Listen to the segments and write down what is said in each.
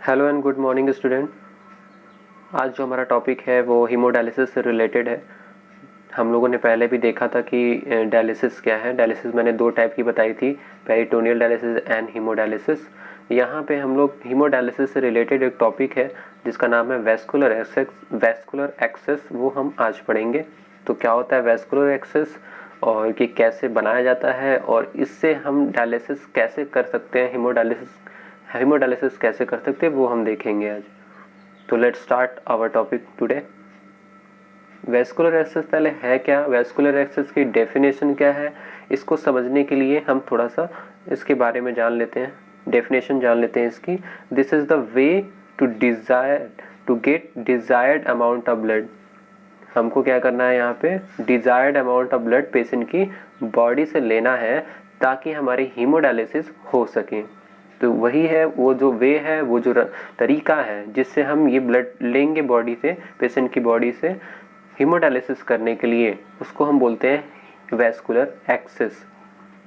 Hello and good morning student. आज जो हमारा टॉपिक है वो हीमोडायलिसिस से रिलेटेड है। हम लोगों ने पहले भी देखा था कि डायलिसिस क्या है। डायलिसिस मैंने दो टाइप की बताई थी, पेरिटोनियल डायलिसिस एंड हीमोडायलिसिस। यहाँ पे हम लोग हीमोडायलिसिस से रिलेटेड एक टॉपिक है जिसका नाम है वैस्कुलर एक्सेस, वो हम आज पढ़ेंगे। तो क्या होता है वैस्कुलर एक्सेस और कि कैसे बनाया जाता है और इससे हम डायलिसिस कैसे कर सकते हैं, हीमोडायलिसिस कैसे कर सकते हैं वो हम देखेंगे आज। तो let's start our topic today. Vascular access पहले है क्या, वैस्कुलर एक्सेस की डेफिनेशन क्या है, इसको समझने के लिए हम थोड़ा सा इसके बारे में जान लेते हैं, डेफिनेशन जान लेते हैं इसकी। This is the way to get desired amount of blood. हमको क्या करना है, यहाँ पे desired amount of blood patient की बॉडी से लेना है ताकि हमारी हीमोडायलिसिस हो सके। तो वही है, वो जो वे है, वो जो तरीका है जिससे हम ये ब्लड लेंगे बॉडी से, पेशेंट की बॉडी से हीमोडायलिसिस करने के लिए, उसको हम बोलते हैं वैस्कुलर एक्सेस।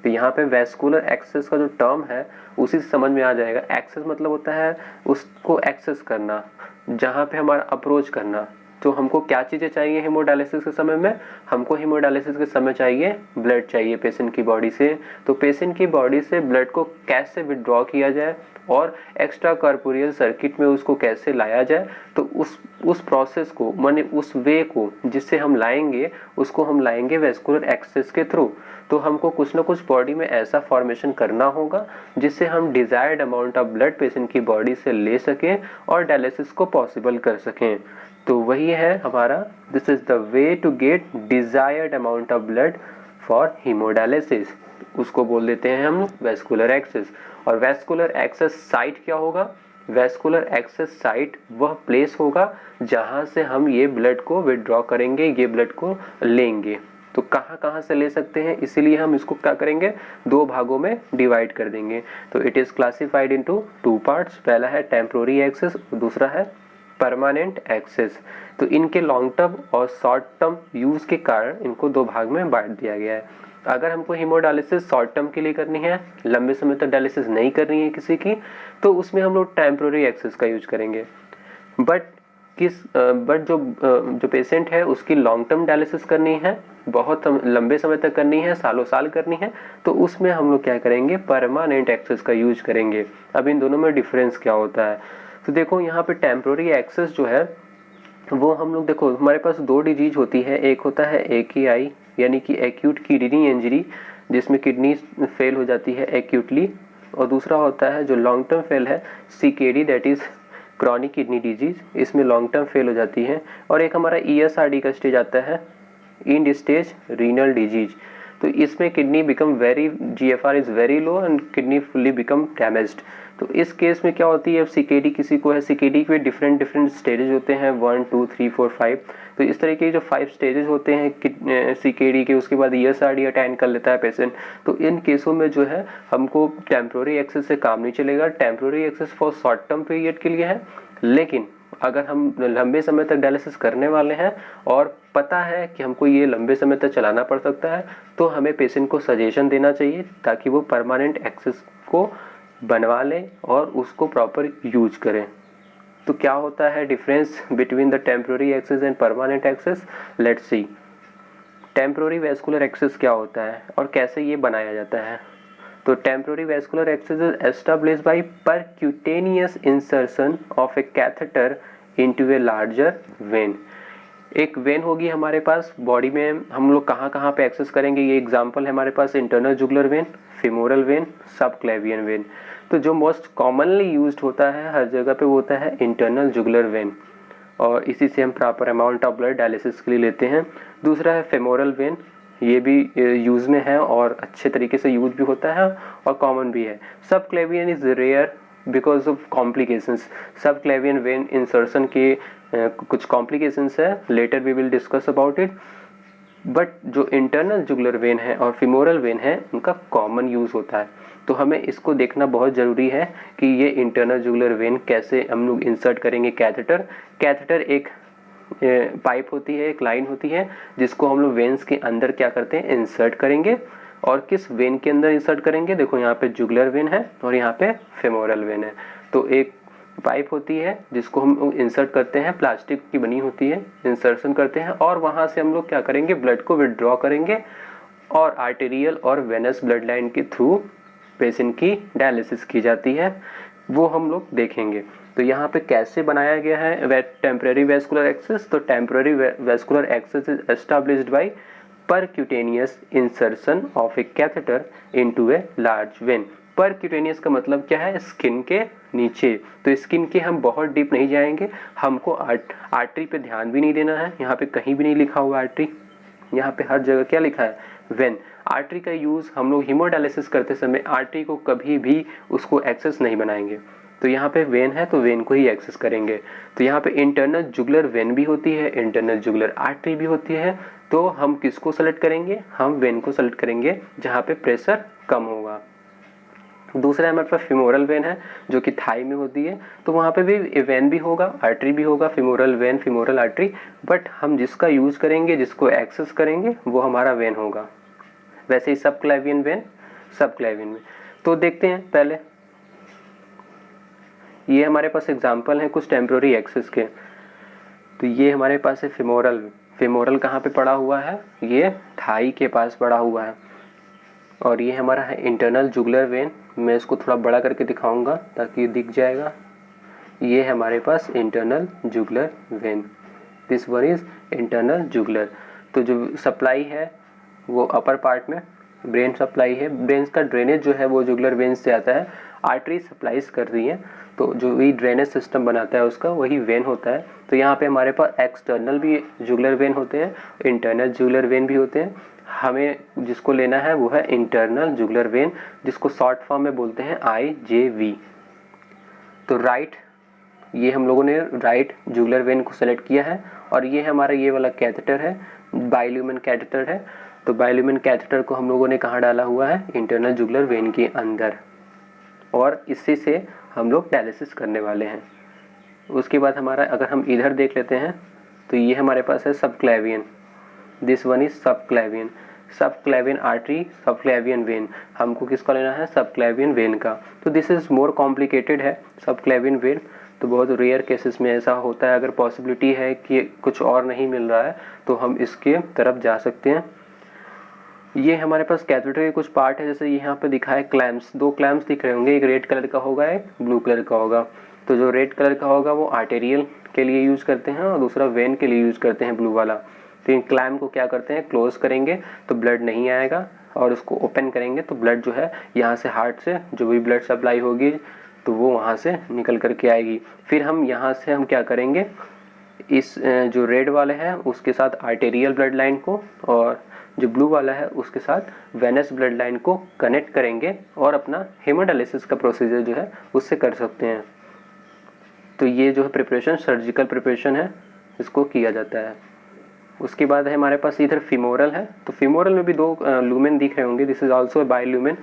तो यहाँ पे वैस्कुलर एक्सेस का जो टर्म है उसी से समझ में आ जाएगा। एक्सेस मतलब होता है उसको एक्सेस करना, जहाँ पे हमारा अप्रोच करना। तो हमको क्या चीज़ें चाहिए हीमोडायलिसिस के समय में, हमको हीमोडायलिसिस के समय चाहिए ब्लड चाहिए पेशेंट की बॉडी से। तो पेशेंट की बॉडी से ब्लड को कैसे विड्रॉ किया जाए और एक्स्ट्रा कॉर्पोरियल सर्किट में उसको कैसे लाया जाए, तो उस प्रोसेस को, माने उस वे को जिससे हम लाएंगे, उसको हम लाएंगे वैस्कुलर एक्सेस के थ्रू। तो हमको कुछ ना कुछ बॉडी में ऐसा फॉर्मेशन करना होगा जिससे हम desired amount of blood patient की बॉडी से ले सकें और डायलिसिस को पॉसिबल कर सकें। तो वही है हमारा, this is the way to get desired amount of blood for haemodialysis. उसको बोल देते हैं हम वैस्कुलर एक्सेस। और वैस्कुलर एक्सेस साइट क्या होगा, वैस्कुलर एक्सेस साइट वह प्लेस होगा जहां से हम ये ब्लड को विड्रॉ करेंगे, ये ब्लड को लेंगे। तो कहाँ कहाँ से ले सकते हैं, इसीलिए हम इसको क्या करेंगे, दो भागों में डिवाइड कर देंगे। तो it is classified into two parts. पहला है टेम्पोररी एक्सेस, दूसरा है परमानेंट एक्सेस। तो इनके लॉन्ग टर्म और शॉर्ट टर्म यूज के कारण इनको दो भाग में बांट दिया गया है। अगर हमको हीमोडायलिसिस शॉर्ट टर्म के लिए करनी है, लंबे समय तक डायलिसिस नहीं करनी है किसी की, तो उसमें हम लोग टेम्पोररी एक्सेस का यूज करेंगे। बट जो पेशेंट है उसकी लॉन्ग टर्म डायलिसिस करनी है, बहुत लंबे समय तक करनी है, सालों साल करनी है, तो उसमें हम लोग क्या करेंगे, परमानेंट एक्सेस का यूज करेंगे। अब इन दोनों में डिफरेंस क्या होता है, तो देखो यहाँ पे टेम्पोररी एक्सेस जो है वो हम लोग, देखो हमारे पास दो डिजीज होती है। एक होता है AKI यानी कि एक्यूट किडनी इंजरी, जिसमें किडनी फेल हो जाती है एक्यूटली, और दूसरा होता है जो लॉन्ग टर्म फेल है CKD, that is chronic kidney disease, इसमें लॉन्ग टर्म फेल हो जाती है। और एक हमारा ESRD का स्टेज आता है, इंड स्टेज रीनल डिजीज। तो इसमें kidney become very, GFR is very low and kidney fully become damaged. तो इस केस में क्या होती है, CKD किसी को है, CKD के डिफरेंट स्टेजेस होते हैं, 1 2 3 4 5। तो इस तरह के जो 5 स्टेजेस होते हैं CKD के, उसके बाद ESRD अटेंड कर लेता है पेशेंट। तो इन केसों में जो है हमको टेम्पोररी एक्सेस से काम नहीं चलेगा। Temporary access for short term period के लिए है, लेकिन अगर हम लंबे समय तक डायलिसिस करने वाले हैं और पता है कि हमको ये लंबे समय तक चलाना पड़ सकता है, तो हमें पेशेंट को सजेशन देना चाहिए ताकि वो परमानेंट एक्सेस को बनवा लें और उसको प्रॉपर यूज करें। तो क्या होता है difference between the temporary access and permanent access, let's see. Temporary vascular access क्या होता है और कैसे ये बनाया जाता है। तो temporary vascular access is established by percutaneous insertion of a catheter into a larger vein. एक वेन होगी हमारे पास बॉडी में, हम लोग कहाँ कहाँ पे एक्सेस करेंगे, ये एग्जांपल है हमारे पास internal jugular vein, femoral vein, subclavian vein. तो जो मोस्ट कॉमनली यूज्ड होता है हर जगह पे वो होता है इंटरनल जुगुलर वेन, और इसी से हम proper amount of blood dialysis के लिए लेते हैं। दूसरा है फेमोरल वेन, ये भी यूज में है और अच्छे तरीके से यूज भी होता है और कॉमन भी है। Subclavian is rare because of complications. Subclavian vein insertion के कुछ कॉम्प्लिकेशंस है, later we will discuss about it. But जो इंटरनल जुगुलर वेन है और फिमोरल वेन है उनका कॉमन यूज होता है। तो हमें इसको देखना बहुत जरूरी है कि ये इंटरनल जुगुलर वेन कैसे हम लोग इंसर्ट करेंगे। कैथेटर एक पाइप होती है, एक लाइन होती है जिसको हम लोग वेन्स के अंदर क्या करते हैं, इंसर्ट करेंगे। और किस वेन के अंदर इंसर्ट करेंगे, देखो यहाँ पे जुगुलर वेन है और यहाँ पे फेमोरल वेन है। तो एक पाइप होती है जिसको हम इंसर्ट करते हैं, प्लास्टिक की बनी होती है, इंसर्शन करते हैं और वहाँ से हम लोग क्या करेंगे, ब्लड को विड्रॉ करेंगे और आर्टेरियल और वेनस ब्लड लाइन के थ्रू पेशेंट की डायलिसिस की जाती है, वो हम लोग देखेंगे। तो यहाँ पे कैसे बनाया गया है टेम्पररी वेस्कुलर एक्सेस, तो temporary vascular access is established by percutaneous insertion of a catheter into a large vein. Percutaneous का मतलब क्या है, स्किन के नीचे। तो स्किन के हम बहुत डीप नहीं जाएंगे, हमको आर्टरी पे ध्यान भी नहीं देना है। यहाँ पे कहीं भी नहीं लिखा हुआ आर्टरी, यहाँ पे हर जगह क्या लिखा है, वेन। आर्टरी का यूज हम लोग हीमोडायलिसिस करते समय आर्टरी को कभी भी उसको एक्सेस नहीं बनाएंगे। तो यहाँ पे वेन है तो वेन को ही एक्सेस करेंगे। तो यहाँ पे इंटरनल जुगुलर वेन भी होती है, इंटरनल जुगुलर आर्टरी भी होती है। तो हम किसको सेलेक्ट करेंगे, हम वेन को सेलेक्ट करेंगे जहाँ पे प्रेशर कम होगा। दूसरा हमारे पास फिमोरल वेन है जो कि थाई में होती है, तो वहाँ पे भी वेन भी होगा, आर्टरी भी होगा, femoral when, femoral artery, but हम जिसका यूज करेंगे, जिसको एक्सेस करेंगे वो हमारा वेन होगा। वैसे ही सब क्लेवियन वेन, सब क्लेवियन में। तो देखते हैं पहले, ये हमारे पास एग्जाम्पल है कुछ टेम्पोररी एक्सेस के। तो ये हमारे पास है फिमोरल। फिमोरल कहाँ पे पड़ा हुआ है, ये थाई के पास पड़ा हुआ है। और ये हमारा है इंटरनल जुगुलर वेन। मैं इसको थोड़ा बड़ा करके दिखाऊंगा ताकि दिख जाएगा। ये हमारे पास internal jugular vein, this one is internal jugular. तो जो सप्लाई है वो अपर पार्ट में ब्रेन सप्लाई है, ब्रेन का ड्रेनेज जो है वो जुगुलर वेन से आता है, आर्टरी सप्लाईज कर रही है। तो जो भी ड्रेनेज सिस्टम बनाता है उसका वही वेन होता है। तो यहाँ पे हमारे पास एक्सटर्नल भी जुगुलर वेन होते हैं, इंटरनल जुगुलर वेन भी होते हैं। हमें जिसको लेना है वो है इंटरनल जुगुलर वेन, जिसको शॉर्ट फॉर्म में बोलते हैं IJV। तो राइट, ये हम लोगों ने राइट जुगुलर वेन को सेलेक्ट किया है। और ये हमारा ये वाला कैथेटर है, बाइल्यूमेन कैथेटर है। तो बाइल्यूमेन कैथेटर को हम लोगों ने कहाँ डाला हुआ है, इंटरनल जुगुलर वेन के अंदर, और इसी से हम लोग डायलिसिस करने वाले हैं। उसके बाद हमारा अगर हम इधर देख लेते हैं तो ये हमारे पास है subclavian, this one is subclavian, subclavian artery, subclavian vein. हमको किसका लेना है, सबक्लेवियन वेन का। तो दिस इज मोर कॉम्प्लिकेटेड है सबक्लेवियन वेन। तो बहुत रेयर केसेस में ऐसा होता है, अगर पॉसिबिलिटी है कि कुछ और नहीं मिल रहा है तो हम इसके तरफ जा सकते हैं। ये हमारे पास कैथेटर के कुछ पार्ट है, जैसे यहाँ पे दिखा है क्लैम्प्स, दो क्लैम्प्स दिख रहे होंगे, एक रेड कलर का होगा, एक ब्लू कलर का होगा। तो जो रेड कलर का होगा वो आर्टेरियल के लिए यूज करते हैं और दूसरा वेन के लिए यूज करते हैं, ब्लू वाला। तो इन क्लैम्प को क्या करते हैं, क्लोज करेंगे तो ब्लड नहीं आएगा, और उसको ओपन करेंगे तो ब्लड जो है यहाँ से हार्ट से जो भी ब्लड सप्लाई होगी तो वो वहाँ से निकल करके आएगी। फिर हम यहाँ से हम क्या करेंगे, इस जो रेड वाले हैं उसके साथ आर्टेरियल ब्लड लाइन को और जो ब्लू वाला है उसके साथ वेनस ब्लड लाइन को कनेक्ट करेंगे और अपना हेमोडायलिसिस का प्रोसीजर जो है उससे कर सकते हैं। तो ये जो है प्रिपरेशन, सर्जिकल प्रिपरेशन है, इसको किया जाता है। उसके बाद है हमारे पास इधर फिमोरल है। तो फिमोरल में भी दो लूमेन दिख रहे होंगे, दिस इज आल्सो बाइल्यूमेन।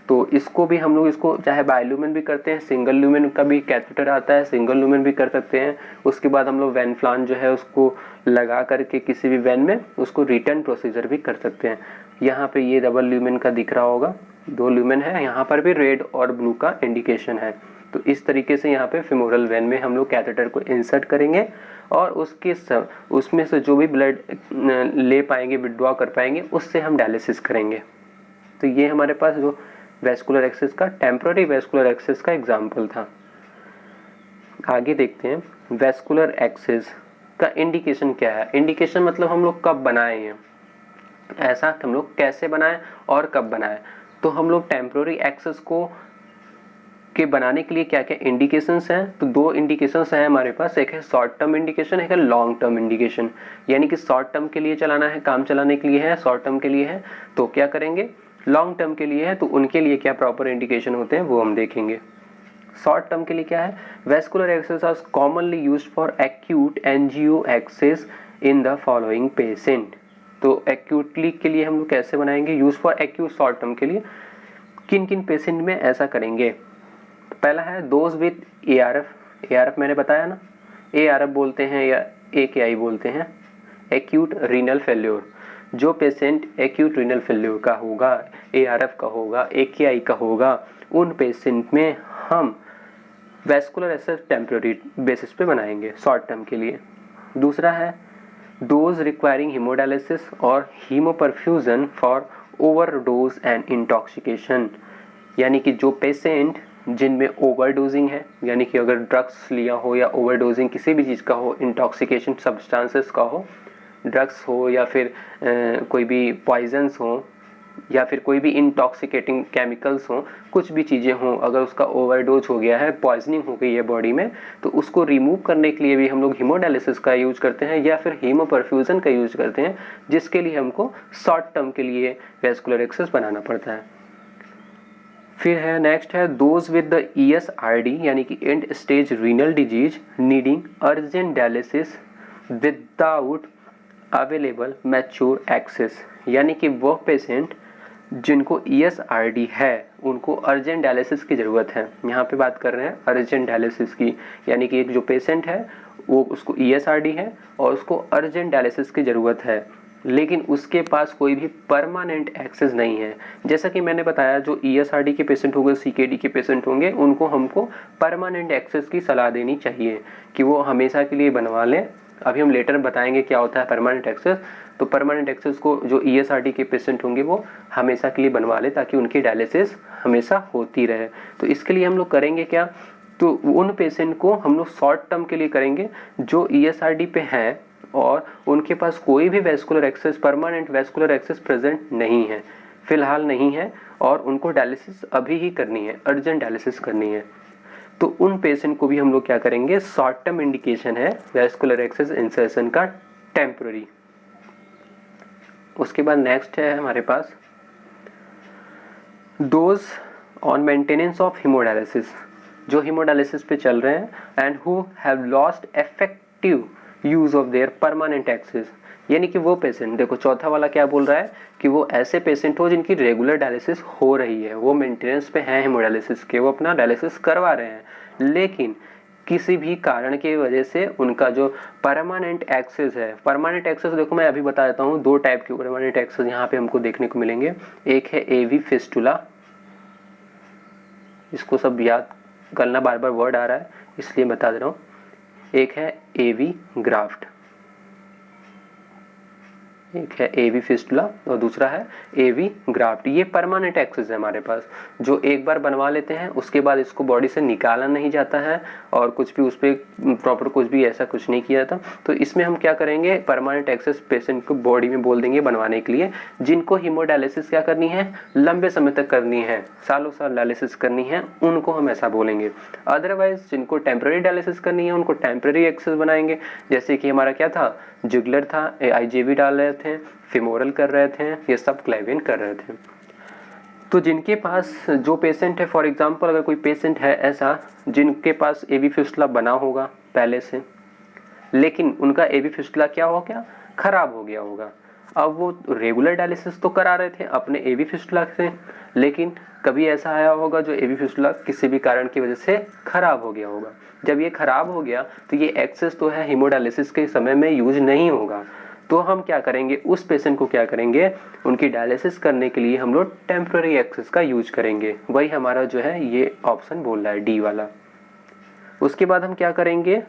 तो इसको भी हम लोग इसको चाहे बाइल्यूमेन भी करते हैं, सिंगल लूमेन का भी कैथेटर आता है, सिंगल लूमेन भी कर सकते हैं। उसके बाद हम लोग वेन फ्लान जो है उसको लगा करके किसी भी वेन में उसको रिटर्न प्रोसीजर भी कर सकते हैं। यहाँ पे ये डबल लूमेन का दिख रहा होगा, दो लूमेन है, यहाँ पर भी रेड और ब्लू का इंडिकेशन है। तो इस तरीके से यहाँ पे फिमोरल वेन में हम लोग कैथेटर को इंसर्ट करेंगे और उसमें से जो भी ब्लड ले पाएंगे, विड्रॉ कर पाएंगे, उससे हम डायलिसिस करेंगे। तो ये हमारे पास जो वेस्कुलर एक्सेस का, टेम्पररी वेस्कुलर एक्सेस का एग्जाम्पल था। आगे देखते हैं वेस्कुलर एक्सेस का इंडिकेशन क्या है। इंडिकेशन मतलब हम लोग कब बनाए हैं, ऐसा हम लोग कैसे बनाएं और कब बनाएं। तो हम लोग टेम्पररी एक्सेस को के बनाने के लिए क्या क्या इंडिकेशंस हैं, तो दो इंडिकेशंस हैं हमारे पास, एक है शॉर्ट टर्म इंडिकेशन, एक है लॉन्ग टर्म इंडिकेशन। यानी कि शॉर्ट टर्म के लिए चलाना है, काम चलाने के लिए है, शॉर्ट टर्म के लिए है तो क्या करेंगे, लॉन्ग टर्म के लिए है तो उनके लिए क्या प्रॉपर इंडिकेशन होते हैं वो हम देखेंगे। शॉर्ट टर्म के लिए क्या है, vascular access are commonly used for acute angio access in the following patient. तो एक्यूटली के लिए हम लोग कैसे बनाएंगे, use for acute short term के लिए किन किन पेशेंट में ऐसा करेंगे। पहला है दोज विद ARF, ARF मैंने बताया ना, ARF बोलते हैं या AKI बोलते हैं, एक्यूट रीनल फेल्योर। जो पेशेंट एक्यूट रीनल फेल्योर का होगा, ARF का होगा, AKI का होगा, उन पेशेंट में हम वैस्कुलर एक्सेस टेम्प्रेरी बेसिस पे बनाएंगे शॉर्ट टर्म के लिए। दूसरा है डोज रिक्वायरिंग हीमोडायलिसिस और हीमोपरफ्यूजन फॉर ओवरडोज एंड इंटॉक्सिकेशन, यानी कि जो पेशेंट जिनमें ओवरडोजिंग है, यानी कि अगर ड्रग्स लिया हो या ओवरडोजिंग किसी भी चीज़ का हो, इंटॉक्सिकेशन सब्सटेंसेस का हो, ड्रग्स हो या फिर कोई भी पॉइजन्स हो या फिर कोई भी इंटॉक्सिकेटिंग केमिकल्स हो, कुछ भी चीज़ें हों, अगर उसका ओवरडोज हो गया है, पॉइजनिंग हो गई है बॉडी में, तो उसको रिमूव करने के लिए भी हम लोग हीमोडायलिसिस का यूज करते हैं या फिर हीमोपरफ्यूजन का यूज करते हैं, जिसके लिए हमको शॉर्ट टर्म के लिए वैस्कुलर एक्सेस बनाना पड़ता है। फिर है नेक्स्ट है दोज विद द ESRD यानी कि end stage renal disease needing urgent dialysis without available mature access, यानी कि वो पेशेंट जिनको ESRD है उनको अर्जेंट डायलिसिस की ज़रूरत है। यहाँ पे बात कर रहे हैं अर्जेंट डायलिसिस की, यानी कि एक जो पेशेंट है वो उसको ESRD है और उसको अर्जेंट डायलिसिस की ज़रूरत है, लेकिन उसके पास कोई भी परमानेंट एक्सेस नहीं है। जैसा कि मैंने बताया जो ESRD के पेशेंट होंगे, CKD के पेशेंट होंगे, उनको हमको परमानेंट एक्सेस की सलाह देनी चाहिए कि वो हमेशा के लिए बनवा लें। अभी हम लेटर बताएंगे क्या होता है परमानेंट एक्सेस। तो परमानेंट एक्सेस को जो ESRD के पेशेंट होंगे वो हमेशा के लिए बनवा ले ताकि उनकी डायलिसिस हमेशा होती रहे। तो इसके लिए हम लोग करेंगे क्या, तो उन पेशेंट को हम लोग शॉर्ट टर्म के लिए करेंगे जो ESRD पे हैं और उनके पास कोई भी vascular access, permanent vascular access present नहीं है, फिलहाल नहीं है, और उनको डायलिसिस अभी ही करनी है, अर्जेंट डायलिसिस करनी है। तो उन पेशेंट को भी हम लोग क्या करेंगे, शॉर्ट टर्म इंडिकेशन है वैस्कुलर एक्सेस इंसर्शन का टेम्पररी। उसके बाद नेक्स्ट है हमारे पास those on maintenance of hemodialysis, जो हीमोडायलिसिस पे चल रहे हैं and who have lost effective use of their permanent access, यानी कि वो पेशेंट, देखो चौथा वाला क्या बोल रहा है कि वो ऐसे पेशेंट हो जिनकी रेगुलर डायलिसिस हो रही है, वो मेंटेनेंस पे हैं हीमोडायलिसिस के, वो अपना डायलिसिस करवा रहे हैं, लेकिन किसी भी कारण की वजह से उनका जो परमानेंट एक्सेस है, परमानेंट एक्सेस देखो मैं अभी बता देता हूँ, दो टाइप के परमानेंट एक्सेस यहाँ पे हमको देखने को मिलेंगे। एक है AV फिस्टुला, इसको सब याद करना, बार बार वर्ड आ रहा है इसलिए बता दे रहा हूँ। एक है AV ग्राफ्ट, एक है AV फिस्टुला और दूसरा है AV ग्राफ्ट। ये परमानेंट एक्सेस है हमारे पास, जो एक बार बनवा लेते हैं उसके बाद इसको बॉडी से निकाला नहीं जाता है और कुछ भी उस पर प्रॉपर कुछ भी ऐसा कुछ नहीं किया था। तो इसमें हम क्या करेंगे, परमानेंट एक्सेस पेशेंट को बॉडी में बोल देंगे बनवाने के लिए, जिनको हीमोडायलिसिस क्या करनी है, लंबे समय तक करनी है, सालों साल डायलिसिस करनी है, उनको हम ऐसा बोलेंगे। अदरवाइज जिनको टेम्पररी डायलिसिस करनी है उनको टेम्पररी एक्सेस बनाएंगे। जैसे कि हमारा क्या था, जुगलर था, IJV डाल रहे थे, फिमोरल कर रहे थे, ये सब क्लेवियन कर रहे थे। तो जिनके पास जो पेशेंट है, फॉर एग्जांपल अगर कोई पेशेंट है ऐसा जिनके पास AV फिस्टुला बना होगा पहले से, लेकिन उनका AV फिस्टुला क्या हो गया, खराब हो गया होगा। अब वो रेगुलर डायलिसिस तो करा रहे थे अपने AV फिस्टुला से, लेकिन कभी ऐसा आया होगा जो AV फिस्टुला किसी भी कारण की वजह से खराब हो गया होगा। जब ये खराब हो गया तो ये एक्सेस तो है हीमोडायलिसिस के समय में यूज नहीं होगा। तो हम क्या करेंगे, उस पेशेंट को क्या करेंगे, उनकी डायलिसिस करने के लिए हम लोग टेम्पररी एक्सेस का यूज करेंगे। वही हमारा जो है ये ऑप्शन बोल रहा है D वाला। उसके बाद हम क्या करेंगे,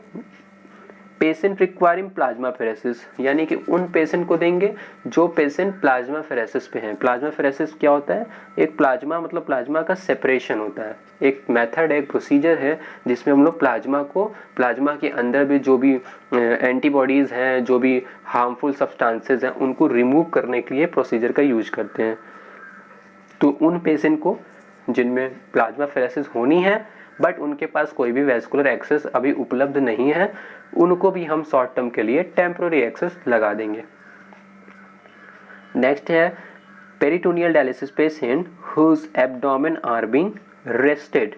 पेशेंट रिक्वायरिंग प्लाज्मा फेरेसिस, यानी कि उन पेशेंट को देंगे जो पेशेंट प्लाज्मा फेरेसिस पे हैं। प्लाज्मा फेरेसिस क्या होता है, एक प्लाज्मा मतलब प्लाज्मा का सेपरेशन होता है, एक मेथड है, एक प्रोसीजर है जिसमें हम लोग प्लाज्मा को, प्लाज्मा के अंदर भी जो भी एंटीबॉडीज हैं, जो भी हार्मफुल सब्सटेंसेस हैं, उनको रिमूव करने के लिए प्रोसीजर का यूज करते हैं। तो उन पेशेंट को जिनमें प्लाज्मा फेरेसिस होनी है बट उनके पास कोई भी वैस्कुलर एक्सेस अभी उपलब्ध नहीं है, उनको भी हम शॉर्ट टर्म के लिए टेम्पररी एक्सेस लगा देंगे। नेक्स्ट है peritoneal dialysis patient whose abdomen are being rested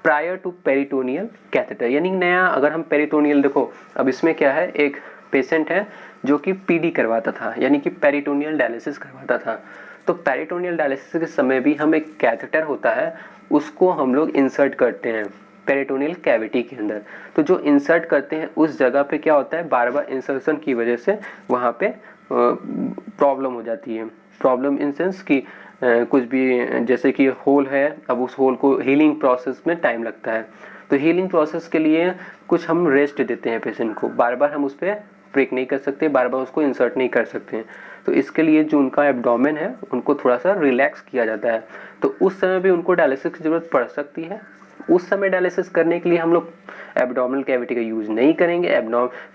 prior to peritoneal catheter, यानी नया अगर हम पेरिटोनियल, देखो अब इसमें क्या है, एक पेशेंट है जो कि PD करवाता था, यानी कि पेरिटोनियल डायलिसिस करवाता था। तो पेरिटोनियल डायलिसिस के समय भी हम एक कैथेटर होता है उसको हम लोग इंसर्ट करते हैं पेरिटोनियल कैविटी के अंदर। तो जो इंसर्ट करते हैं उस जगह पे क्या होता है, बार बार इंसर्शन की वजह से वहाँ पे प्रॉब्लम हो जाती है। प्रॉब्लम इन सेंस कि कुछ भी जैसे कि होल है, अब उस होल को हीलिंग प्रोसेस में टाइम लगता है, तो हीलिंग प्रोसेस के लिए कुछ हम रेस्ट देते हैं पेशेंट को, बार बार हम उस पर प्रिक नहीं कर सकते, बार बार उसको इंसर्ट नहीं कर सकते हैं, तो इसके लिए जो उनका एब्डोमेन है उनको थोड़ा सा रिलैक्स किया जाता है। तो उस समय भी उनको डायलिसिस की ज़रूरत पड़ सकती है। उस समय डायलिसिस करने के लिए हम लोग एब्डोमिनल कैविटी का यूज़ नहीं करेंगे,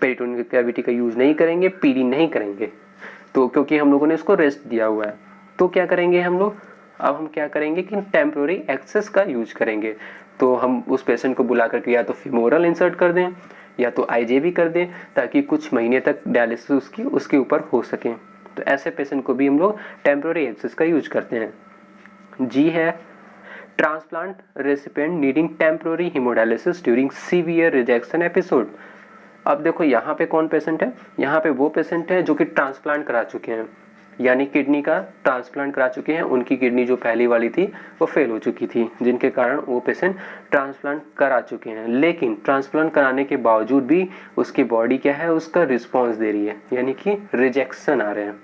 पेरिटोनियल कैविटी का यूज़ नहीं करेंगे, पीडी नहीं करेंगे, तो क्योंकि हम लोगों ने उसको रेस्ट दिया हुआ है। तो क्या करेंगे हम लोग, अब हम क्या करेंगे कि टेम्प्रोरी एक्सेस का यूज करेंगे। तो हम उस पेशेंट को बुला करके या तो फिमोरल इंसर्ट कर दें या तो आईजेबी कर दें, ताकि कुछ महीने तक डायलिसिस उसके ऊपर हो सके। तो ऐसे पेशेंट को भी हम लोग टेम्प्रोरी एक्सेस का यूज करते हैं। जी है, transplant recipient needing temporary haemodialysis during severe rejection episode. अब देखो यहाँ पे कौन पेशेंट है, यहाँ पे वो पेशेंट है जो कि ट्रांसप्लांट करा चुके हैं, यानी किडनी का ट्रांसप्लांट करा चुके हैं। उनकी किडनी जो पहली वाली थी वो फेल हो चुकी थी, जिनके कारण वो पेशेंट ट्रांसप्लांट करा चुके हैं, लेकिन ट्रांसप्लांट कराने के बावजूद भी उसकी बॉडी क्या है, उसका रिस्पॉन्स दे रही है, यानी कि रिजेक्शन आ रहे हैं,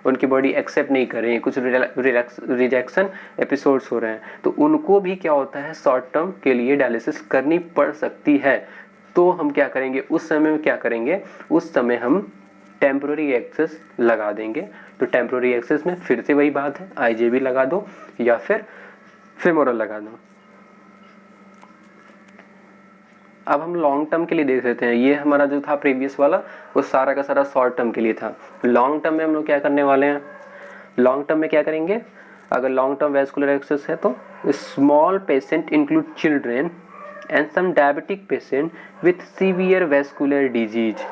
उनकी बॉडी एक्सेप्ट नहीं कर रही है, कुछ रिजेक्शन एपिसोड्स हो रहे हैं, तो उनको भी क्या होता है, शॉर्ट टर्म के लिए डायलिसिस करनी पड़ सकती है। तो हम क्या करेंगे उस समय में, क्या करेंगे उस समय हम टेम्प्रोरी एक्सेस लगा देंगे। तो टेम्प्रोरी एक्सेस में फिर से वही बात है, आईजेबी लगा दो या फिर फेमोरल लगा दो। अब हम लॉन्ग टर्म के लिए देख लेते हैं। ये हमारा जो था प्रीवियस वाला वो सारा का सारा शॉर्ट टर्म के लिए था। लॉन्ग टर्म में हम लोग क्या करने वाले हैं, लॉन्ग टर्म में क्या करेंगे, अगर लॉन्ग टर्म वैस्कुलर एक्सेस है तो small patient include children and some diabetic patient with severe vascular disease.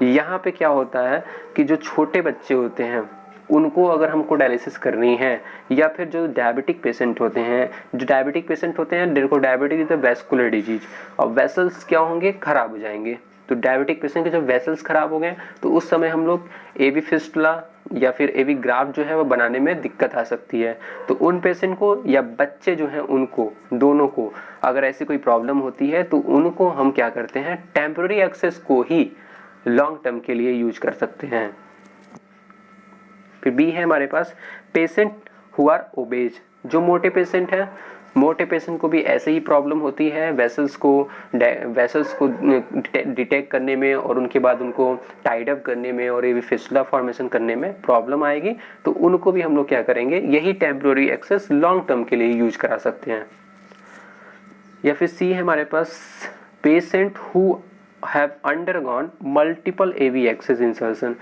यहाँ पे क्या होता है कि जो छोटे बच्चे होते हैं उनको अगर हमको डायलिसिस करनी है, या फिर जो डायबिटिक पेशेंट होते हैं, देखो diabetic is the vascular disease, और वेसल्स क्या होंगे, खराब हो जाएंगे। तो डायबिटिक पेशेंट के जब वेसल्स खराब हो गए तो उस समय हम लोग एवी फिस्टुला या फिर एवी ग्राफ्ट जो है वो बनाने में दिक्कत आ सकती है। तो उन पेशेंट को या बच्चे जो हैं उनको, दोनों को अगर ऐसी कोई प्रॉब्लम होती है तो उनको हम क्या करते हैं, टेम्पररी एक्सेस को ही लॉन्ग टर्म के लिए यूज कर सकते हैं। फिर बी है हमारे पास पेशेंट हु आर ओबेज, जो मोटे पेशेंट हैं, मोटे पेशेंट को भी ऐसे ही प्रॉब्लम होती है, वेसल्स को डिटेक्ट करने में और उनके बाद उनको टाइड अप करने में और ये फिस्टुला फॉर्मेशन करने में प्रॉब्लम आएगी। तो उनको भी हम लोग क्या करेंगे, यही टेम्पररी एक्सेस लॉन्ग टर्म के लिए यूज करा सकते हैं। या फिर सी है हमारे पास patient who have undergone multiple AV access insertion,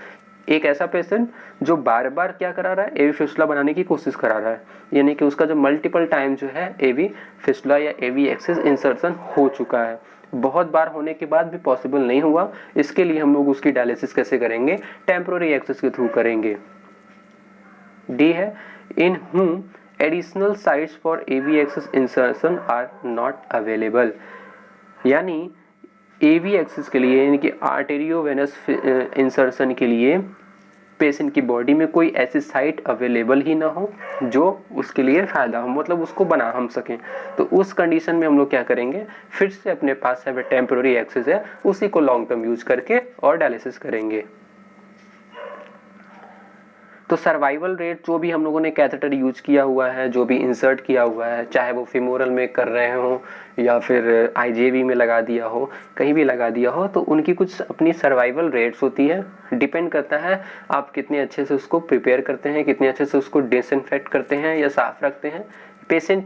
एक ऐसा पेशेंट जो बार बार क्या करा रहा है, एवी फिस्टुला बनाने की कोशिश करा रहा है, यानी कि उसका जो मल्टीपल टाइम जो है एवी फिस्टुला या एवी एक्सेस इंसर्शन हो चुका है, बहुत बार होने के बाद भी पॉसिबल नहीं हुआ। इसके लिए हम लोग उसकी डायलिसिस कैसे करेंगे, टेम्पररी एक्सेस के थ्रू करेंगे। डी है in whom additional sites for AV access insertion are not available, यानी एवी एक्सेस के लिए यानी कि आर्टेरियोवेनस इंसर्शन के लिए पेशेंट की बॉडी में कोई ऐसी साइट अवेलेबल ही ना हो जो उसके लिए फायदा हो, मतलब उसको बना हम सकें। तो उस कंडीशन में हम लोग क्या करेंगे, फिर से अपने पास है टेम्पररी एक्सेस है उसी को लॉन्ग टर्म यूज करके और डायलिसिस करेंगे। तो सर्वाइवल रेट जो भी हम लोगों ने कैथेटर यूज किया हुआ है, जो भी इंसर्ट किया हुआ है, चाहे वो फिमोरल में कर रहे हो या फिर आईजेबी में लगा दिया हो, कहीं भी लगा दिया हो, तो उनकी कुछ अपनी सर्वाइवल रेट्स होती है। डिपेंड करता है आप कितने अच्छे से उसको प्रिपेयर करते हैं, कितने अच्छे से उसको डिसइंफेक्ट करते हैं या साफ रखते हैं। पेशेंट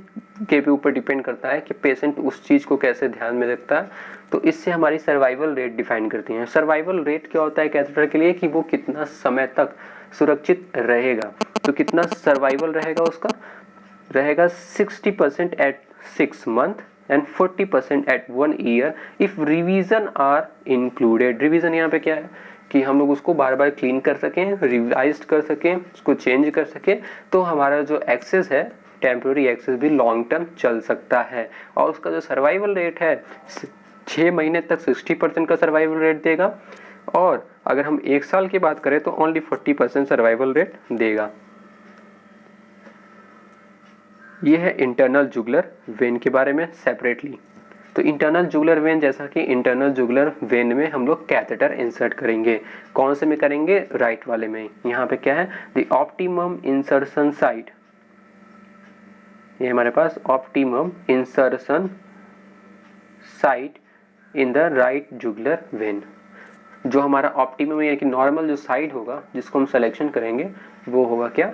के भी ऊपर डिपेंड करता है कि पेशेंट उस चीज़ को कैसे ध्यान में रखता है। तो इससे हमारी सर्वाइवल रेट डिफाइन करती हैं। सर्वाइवल रेट क्या होता है कैथेटर के लिए, कि वो कितना समय तक सुरक्षित रहेगा। तो कितना सर्वाइवल रहेगा, उसका रहेगा 60% at 6 month and 40% at 1 year if revision are included. Revision यहाँ पे क्या है कि हम लोग उसको बार बार क्लीन कर सकें, रिवाइज कर सकें, उसको चेंज कर सकें, तो हमारा जो एक्सेस है टेम्पररी एक्सेस भी लॉन्ग टर्म चल सकता है। और उसका जो सर्वाइवल रेट है 6 महीने तक 60% का सर्वाइवल रेट देगा, और अगर हम 1 साल की बात करें तो ओनली 40% सर्वाइवल रेट देगा। यह है इंटरनल जुगुलर वेन के बारे में सेपरेटली। तो इंटरनल जुगुलर वेन, जैसा कि इंटरनल जुगुलर वेन में हम लोग कैथेटर इंसर्ट करेंगे। कौन से में करेंगे, राइट वाले में। यहाँ पे क्या है, द ऑप्टिमम इंसर्शन साइट ये हमारे पास optimum insertion site in the right jugular vein. जो हमारा ऑप्टिमम यानी कि नॉर्मल जो साइड होगा जिसको हम सिलेक्शन करेंगे वो होगा क्या,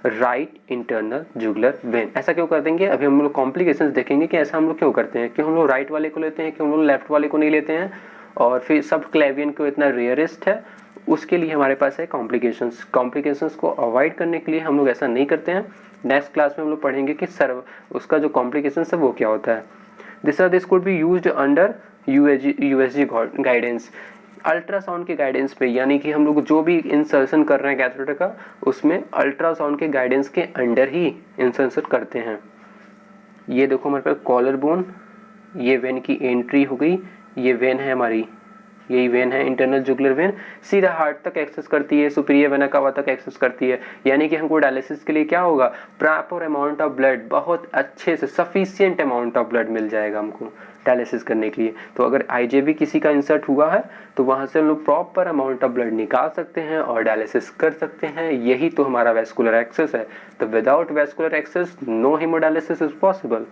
राइट इंटरनल जुगुलर वेन। ऐसा क्यों कर देंगे, अभी हम लोग कॉम्प्लिकेशंस देखेंगे कि ऐसा हम लोग क्यों करते हैं, क्यों हम लोग राइट वाले को लेते हैं, क्यों हम लोग लेफ्ट वाले को नहीं लेते हैं, और फिर सब क्लेवियन को इतना रेयरेस्ट है, उसके लिए हमारे पास है कॉम्प्लिकेशंस। कॉम्प्लिकेशंस को अवॉइड करने के लिए हम लोग ऐसा नहीं करते हैं। नेक्स्ट क्लास में हम लोग पढ़ेंगे कि उसका जो कॉम्प्लिकेशंस है वो क्या होता है। This could be used under USG guidance, ultrasound के गाइडेंस पे, यानी कि हम लोग जो भी इंसर्शन कर रहे हैं कैथेटर का उसमें अल्ट्रासाउंड के गाइडेंस के अंडर ही इंसर्शन करते हैं। ये देखो हमारे पास कॉलर बोन, ये वेन की एंट्री हो गई, ये वेन है हमारी, यही वेन है इंटरनल जुगुलर वेन, सीधा हार्ट तक एक्सेस करती है, सुपीरियर वेना कावा तक एक्सेस करती है। यानी कि हमको डायलिसिस के लिए क्या होगा, प्रॉपर अमाउंट ऑफ ब्लड, बहुत अच्छे से सफिशिएंट अमाउंट ऑफ ब्लड मिल जाएगा हमको डायलिसिस करने के लिए। तो अगर आईजेबी किसी का इंसर्ट हुआ है तो वहां से हम लोग प्रॉपर अमाउंट ऑफ ब्लड निकाल सकते हैं और डायलिसिस कर सकते हैं। यही तो हमारा वेस्कुलर एक्सेस है। तो without vascular access no haemodialysis is possible.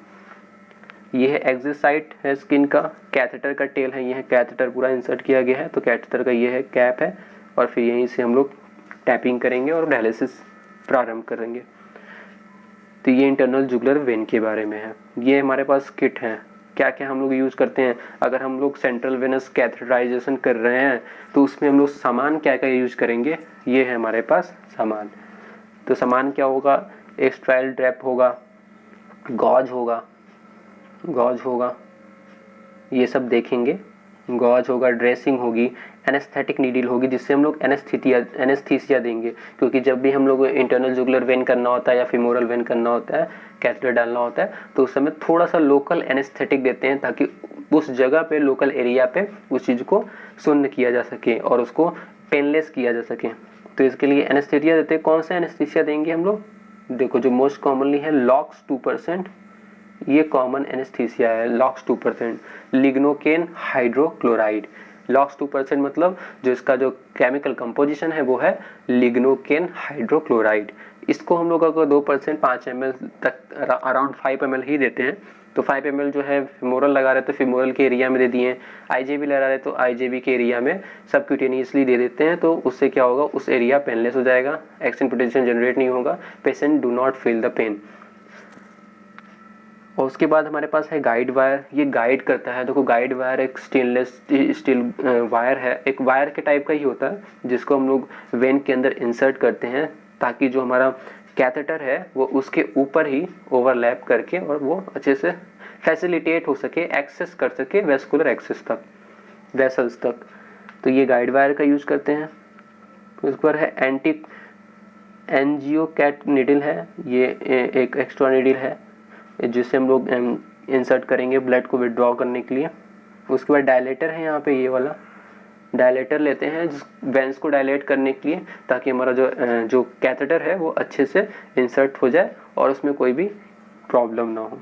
ये है एक्सिट साइट है स्किन का, कैथेटर का टेल है, ये है कैथेटर पूरा इंसर्ट किया गया है, तो कैथेटर का ये है कैप है, और फिर यहीं से हम लोग टैपिंग करेंगे और डायलिसिस प्रारंभ करेंगे। तो ये इंटरनल जुगुलर वेन के बारे में है। ये हमारे पास किट है, क्या क्या हम लोग यूज करते हैं। अगर हम लोग सेंट्रल वेनस कैथेटराइजेशन कर रहे हैं तो उसमें हम लोग सामान क्या क्या यूज करेंगे, ये है हमारे पास सामान। तो सामान क्या होगा, एक्स्ट्राइल ड्रैप होगा, गॉज होगा, ये सब देखेंगे। गॉज होगा, ड्रेसिंग होगी, एनेस्थेटिक नीडल होगी जिससे हम लोग एनेस्थीसिया देंगे, क्योंकि जब भी हम लोग इंटरनल जुगुलर वेन करना होता है या फिमोरल वेन करना होता है, कैथेटर डालना होता है, तो उस समय थोड़ा सा लोकल एनेस्थेटिक देते हैं ताकि उस जगह पे, लोकल एरिया पे उस चीज़ को शून्य किया जा सके और उसको पेनलेस किया जा सके। तो इसके लिए एनेस्थीसिया देते हैं। कौन सा एनेस्थीसिया देंगे हम लोग, देखो जो मोस्ट कॉमनली है लॉक्स 2%, ये कॉमन एनेस्थीसिया है, लॉक्स 2%, लिग्नोकेन हाइड्रोक्लोराइड। लॉक्स 2% मतलब जो इसका जो केमिकल कंपोजिशन है वो है लिग्नोकेन हाइड्रोक्लोराइड। इसको हम लोग अगर 2% 5 ml तक अराउंड 5 ml ही देते हैं, तो 5 ml जो है फिमोरल लगा रहे तो फिमोरल के एरिया में दे दिए, आईजेबी लगा रहे तो आईजेबी के एरिया में सबक्यूटेनियसली दे देते हैं। तो उससे क्या होगा, उस एरिया पेनलेस हो जाएगा, एक्शन पोटेंशियल जनरेट नहीं होगा, patient do not feel the pain. और उसके बाद हमारे पास है गाइड वायर, ये गाइड करता है। देखो गाइड वायर एक स्टेनलेस स्टील वायर है, एक वायर के टाइप का ही होता है जिसको हम लोग वेन के अंदर इंसर्ट करते हैं ताकि जो हमारा कैथेटर है वो उसके ऊपर ही ओवरलैप करके और वो अच्छे से फैसिलिटेट हो सके, एक्सेस कर सके वेस्कुलर एक्सेस तक, वेसल्स तक। तो ये गाइड वायर का यूज करते हैं। उस पर है एंटी एंजियोकैट नीडल है, ये एक एक्स्ट्रा नीडल है जिससे हम लोग इंसर्ट करेंगे ब्लड को विड्रॉ करने के लिए। उसके बाद डायलेटर है, यहाँ पे ये वाला डायलेटर लेते हैं वेंस को डायलेट करने के लिए ताकि हमारा जो कैथेटर है वो अच्छे से इंसर्ट हो जाए और उसमें कोई भी प्रॉब्लम ना हो।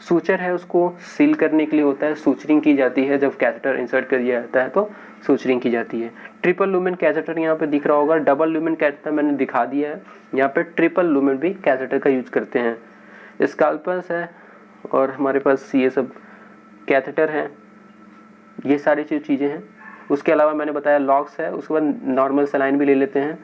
सूचर है, उसको सील करने के लिए होता है, सूचरिंग की जाती है जब कैथेटर इंसर्ट कर दिया जाता है तो सूचरिंग की जाती है। ट्रिपल लूमेन कैथेटर यहाँ पे दिख रहा होगा, डबल लूमेन कैथेटर मैंने दिखा दिया है, यहाँ पे ट्रिपल लूमेन भी कैथेटर का यूज करते हैं। स्काल्पस है और हमारे पास ये सब कैथेटर हैं, ये सारी चीज़ें हैं। उसके अलावा मैंने बताया लॉक्स है, उसके बाद नॉर्मल सलाइन भी ले लेते हैं।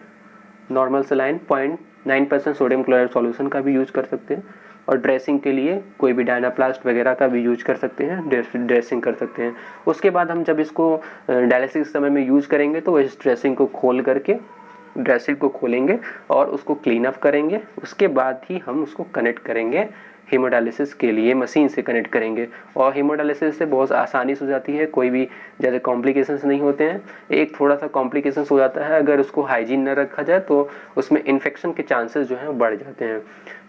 Normal saline 0.9% sodium chloride solution का भी यूज कर सकते हैं, और ड्रेसिंग के लिए कोई भी डायनाप्लास्ट वगैरह का भी यूज कर सकते हैं, ड्रेसिंग कर सकते हैं। उसके बाद हम जब इसको डायलिसिस समय में यूज करेंगे तो इस ड्रेसिंग को खोल करके ड्रेसिंग को खोलेंगे और उसको क्लीन अप करेंगे। उसके बाद ही हम उसको कनेक्ट करेंगे हीमोडायलिसिस के लिए, मशीन से कनेक्ट करेंगे। और हीमोडायलिसिस से बहुत आसानी से हो जाती है, कोई भी ज़्यादा कॉम्प्लिकेशंस नहीं होते हैं। एक थोड़ा सा कॉम्प्लिकेशंस हो जाता है अगर उसको हाइजीन न रखा जाए तो उसमें इन्फेक्शन के चांसेस जो हैं बढ़ जाते हैं।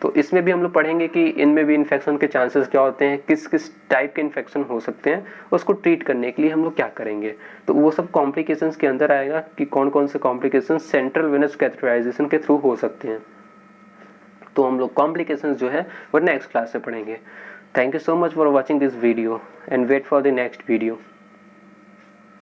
तो इसमें भी हम लोग पढ़ेंगे कि इनमें भी इन्फेक्शन के चांसेस क्या होते हैं, किस किस टाइप के इन्फेक्शन हो सकते हैं, उसको ट्रीट करने के लिए हम लोग क्या करेंगे। तो वो सब कॉम्प्लिकेशंस के अंदर आएगा कि कौन कौन से कॉम्प्लिकेशन सेंट्रल वेनस कैथेटराइजेशन के थ्रू हो सकते हैं। तो हम लोग कॉम्प्लिकेशंस जो है वो नेक्स्ट क्लास से पढ़ेंगे। Thank you so much for watching this video and wait for the next video.